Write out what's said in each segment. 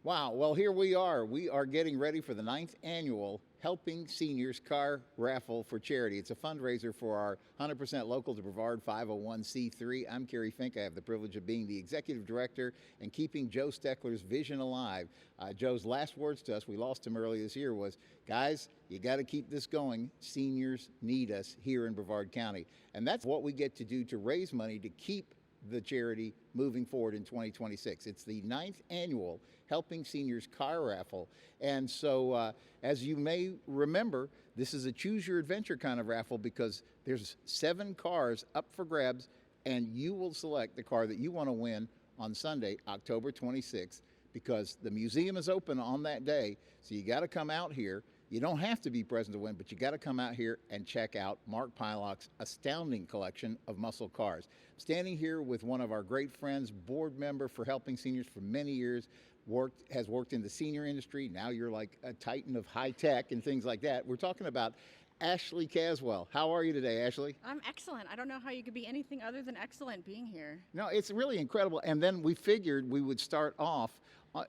Wow, well, here we are. We are getting ready for the 9th annual Helping Seniors Car Raffle for Charity. It's a fundraiser for our 100% local to Brevard 501c3. I'm Kerry Fink. I have the privilege of being the executive director and keeping Joe Steckler's vision alive. Joe's last words to us, we lost him earlier this year, was, guys, you got to keep this going. Seniors need us here in Brevard County. And that's what we get to do to raise money to keep the charity moving forward in 2026. It's the 9th annual Helping Seniors Car Raffle. And so, as you may remember, this is a choose your adventure kind of raffle because there's 7 cars up for grabs, and you will select the car that you want to win on Sunday, October 26th, because the museum is open on that day. So you got to come out here. You don't have to be present to win, but you got to come out here and check out Mark Pieloch's astounding collection of muscle cars. I'm standing here with one of our great friends, board member for Helping Seniors for many years, has worked in the senior industry. Now you're like a titan of high tech and things like that. We're talking about Ashleigh Caswell. How are you today, Ashleigh? I'm excellent. I don't know how you could be anything other than excellent being here. No, it's really incredible. And then we figured we would start off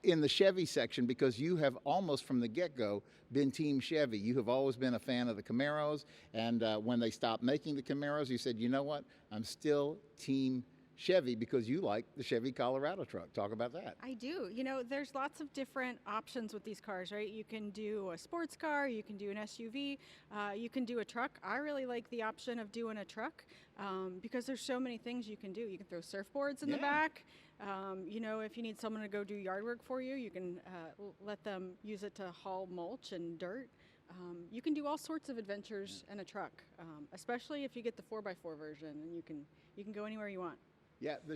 in the Chevy section because you have almost from the get-go been Team Chevy. You have always been a fan of the Camaros, and when they stopped making the Camaros, you said, you know what, I'm still Team Chevy because you like the Chevy Colorado truck. Talk about that. I do. You know, there's lots of different options with these cars, right? You can do a sports car, you can do an SUV, you can do a truck. I really like the option of doing a truck because there's so many things you can do. You can throw surfboards in the back. You know, if you need someone to go do yard work for you, you can let them use it to haul mulch and dirt. You can do all sorts of adventures in a truck, especially if you get the 4x4 version, and you can go anywhere you want. Yeah, the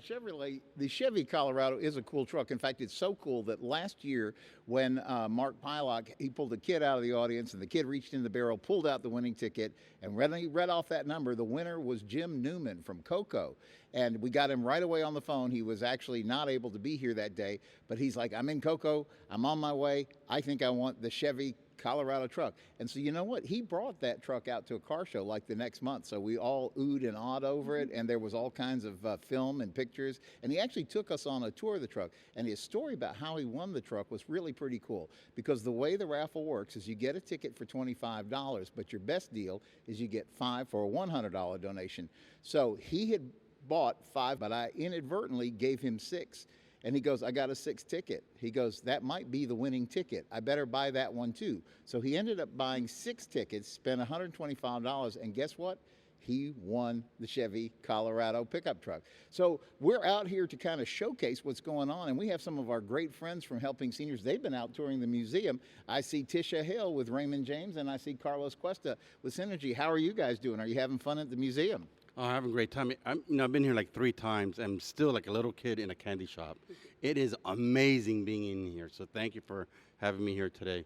Chevy Colorado is a cool truck. In fact, it's so cool that last year when Mark Pieloch, he pulled a kid out of the audience and the kid reached in the barrel, pulled out the winning ticket, and when he read off that number, the winner was Jim Newman from Cocoa. And we got him right away on the phone. He was actually not able to be here that day, but he's like, I'm in Cocoa, I'm on my way, I think I want the Chevy Colorado truck. And so you know what? He brought that truck out to a car show like the next month. So we all oohed and awed over it, and there was all kinds of film and pictures. And he actually took us on a tour of the truck. And his story about how he won the truck was really pretty cool because the way the raffle works is you get a ticket for $25, but your best deal is you get 5 for a $100 donation. So he had bought 5, but I inadvertently gave him 6. And he goes, I got a 6 ticket. He goes, that might be the winning ticket. I better buy that one too. So he ended up buying 6 tickets, spent $125, and guess what? He won the Chevy Colorado pickup truck. So we're out here to kind of showcase what's going on, and we have some of our great friends from Helping Seniors. They've been out touring the museum. I see Tisha Hill with Raymond James, and I see Carlos Cuesta with Synergy. How are you guys doing? Are you having fun at the museum? Oh, I'm having a great time. I've been here like 3 times. I'm still like a little kid in a candy shop. It is amazing being in here. So thank you for having me here today.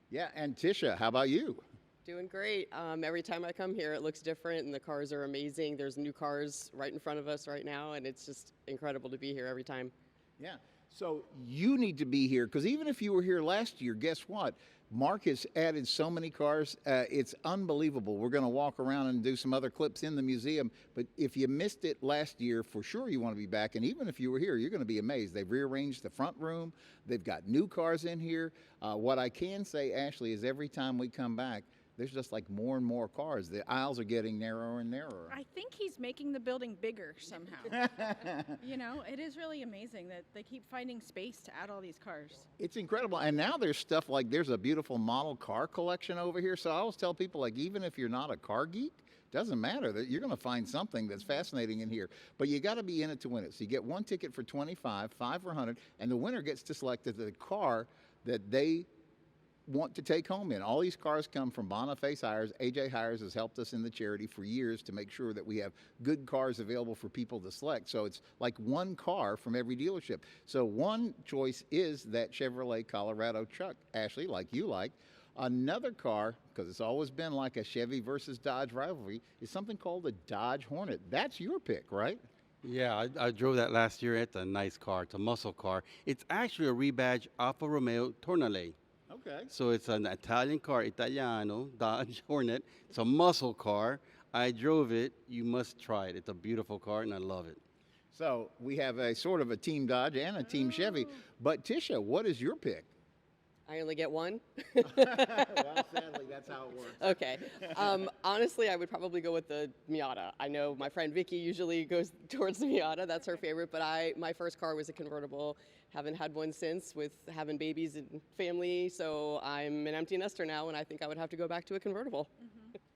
Yeah, and Tisha, how about you? Doing great. Every time I come here, it looks different, and the cars are amazing. There's new cars right in front of us right now, and it's just incredible to be here every time. Yeah. So you need to be here because even if you were here last year, guess what? Mark has added so many cars. It's unbelievable. We're going to walk around and do some other clips in the museum. But if you missed it last year, for sure you want to be back. And even if you were here, you're going to be amazed. They've rearranged the front room. They've got new cars in here. What I can say, Ashleigh, is every time we come back, there's just like more and more cars. The aisles are getting narrower and narrower. I think he's making the building bigger somehow. You know, it is really amazing that they keep finding space to add all these cars. It's incredible. And now there's stuff like there's a beautiful model car collection over here. So I always tell people, like, even if you're not a car geek, doesn't matter, that you're going to find something that's fascinating in here. But you got to be in it to win it. So you get 1 ticket for $25, 5 for $100, and the winner gets to select the car that they want to take home in. All these cars come from Boniface Hires. AJ Hires has helped us in the charity for years to make sure that we have good cars available for people to select. So it's like 1 car from every dealership. So one choice is that Chevrolet Colorado truck, Ashleigh, like you like. Another car, because it's always been like a Chevy versus Dodge rivalry, is something called the Dodge Hornet. That's your pick, right? Yeah, I drove that last year. It's a nice car. It's a muscle car. It's actually a rebadged Alfa Romeo Tornale. Okay. So it's an Italian car, Italiano, Dodge Hornet. It's a muscle car. I drove it. You must try it. It's a beautiful car, and I love it. So we have a sort of a Team Dodge and a Team Chevy. But Tisha, what is your pick? I only get one. Well, sadly, that's how it works. Okay. Honestly, I would probably go with the Miata. I know my friend Vicky usually goes towards the Miata. That's her favorite. But my first car was a convertible. Haven't had one since with having babies and family. So I'm an empty nester now, and I think I would have to go back to a convertible.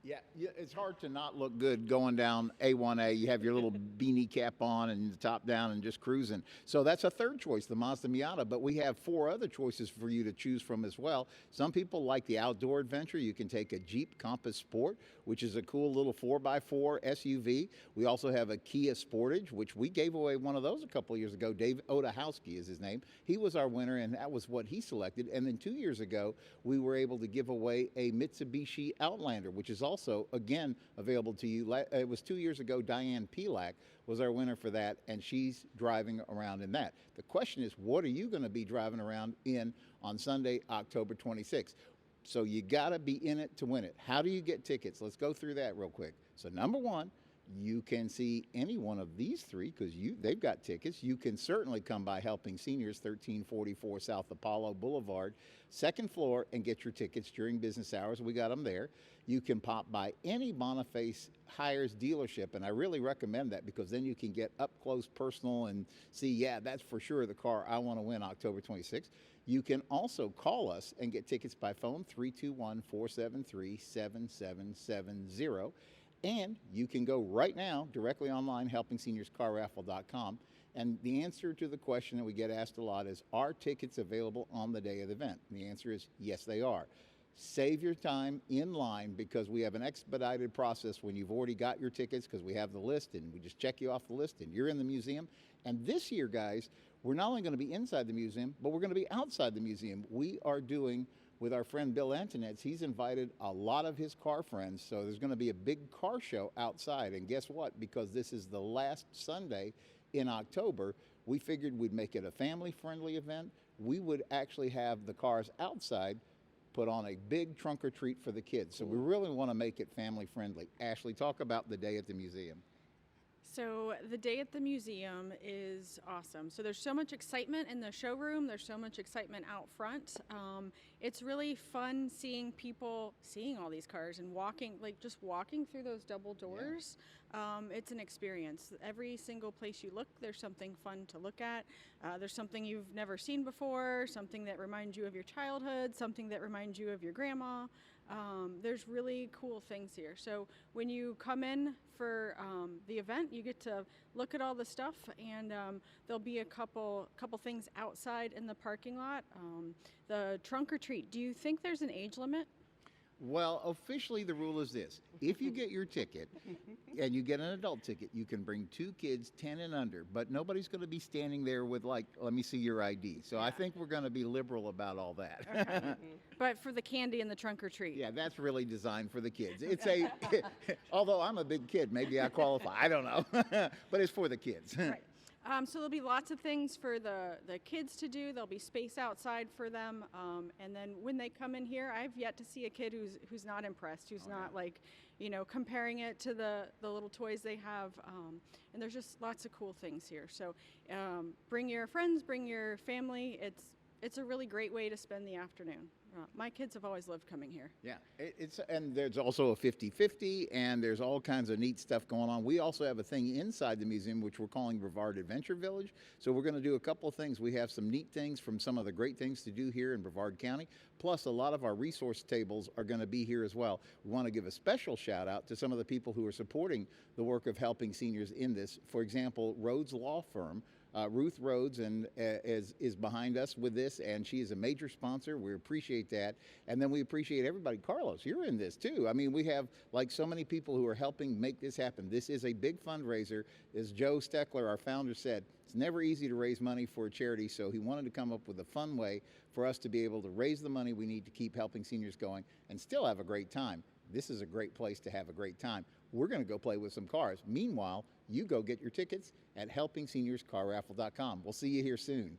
Yeah, it's hard to not look good going down A1A. You have your little beanie cap on and the top down and just cruising. So that's a third choice, the Mazda Miata. But we have 4 other choices for you to choose from as well. Some people like the outdoor adventure. You can take a Jeep Compass Sport, which is a cool little 4x4 SUV. We also have a Kia Sportage, which we gave away one of those a couple of years ago. Dave Odahowski is his name. He was our winner, and that was what he selected. And then 2 years ago, we were able to give away a Mitsubishi Outlander, which is also, again, available to you. It was 2 years ago. Diane Pieloch was our winner for that, and she's driving around in that. The question is, what are you going to be driving around in on Sunday, October 26th? So you got to be in it to win it. How do you get tickets? Let's go through that real quick. So number one, you can see any one of these 3 because they've got tickets. You can certainly come by Helping Seniors, 1344 South Apollo Boulevard, 2nd floor, and get your tickets during business hours. We got them there. You can pop by any Boniface Hires dealership, and I really recommend that because then you can get up close, personal, and see, yeah, that's for sure the car I want to win October 26th. You can also call us and get tickets by phone, 321-473-7770. And you can go right now directly online, helpingseniorscarraffle.com. And the answer to the question that we get asked a lot is, are tickets available on the day of the event? And the answer is yes, they are. Save your time in line because we have an expedited process when you've already got your tickets because we have the list and we just check you off the list and you're in the museum. And this year, guys, we're not only going to be inside the museum, but we're going to be outside the museum. We are doing, with our friend Bill Antonetz, he's invited a lot of his car friends, so there's going to be a big car show outside. And guess what? Because this is the last Sunday in October, we figured we'd make it a family-friendly event. We would actually have the cars outside put on a big trunk or treat for the kids. So we really want to make it family-friendly. Ashleigh, talk about the day at the museum. So the day at the museum is awesome. So there's so much excitement in the showroom. There's so much excitement out front. It's really fun seeing people seeing all these cars and just walking through those double doors. Yeah. It's an experience. Every single place you look, there's something fun to look at. There's something you've never seen before, something that reminds you of your childhood, something that reminds you of your grandma. There's really cool things here. So when you come in for the event, you get to look at all the stuff, and there'll be a couple things outside in the parking lot. The trunk or treat. Do you think there's an age limit? Well, officially the rule is this. If you get your ticket and you get an adult ticket, you can bring 2 kids 10 and under, but nobody's going to be standing there with like, let me see your ID. So I think we're going to be liberal about all that. Okay. But for the candy and the trunk or treat. Yeah, that's really designed for the kids. It's although I'm a big kid, maybe I qualify. I don't know. But it's for the kids. Right. So there'll be lots of things for the kids to do. There'll be space outside for them. And then when they come in here, I've yet to see a kid who's not impressed, who's not like, comparing it to the little toys they have. And there's just lots of cool things here. So bring your friends, bring your family. It's a really great way to spend the afternoon. My kids have always loved coming here. Yeah, and there's also a 50-50, and there's all kinds of neat stuff going on. We also have a thing inside the museum, which we're calling Brevard Adventure Village. So we're going to do a couple of things. We have some neat things from some of the great things to do here in Brevard County, plus a lot of our resource tables are going to be here as well. We want to give a special shout out to some of the people who are supporting the work of helping seniors in this. For example, Rhodes Law Firm. Ruth Rhodes is behind us with this, and she is a major sponsor. We appreciate that. And then we appreciate everybody. Carlos, you're in this too. I mean, we have like so many people who are helping make this happen. This is a big fundraiser. As Joe Steckler, our founder, said, it's never easy to raise money for a charity, so he wanted to come up with a fun way for us to be able to raise the money we need to keep helping seniors going and still have a great time. This is a great place to have a great time. We're going to go play with some cars. Meanwhile, you go get your tickets at helpingseniorscarraffle.com. We'll see you here soon.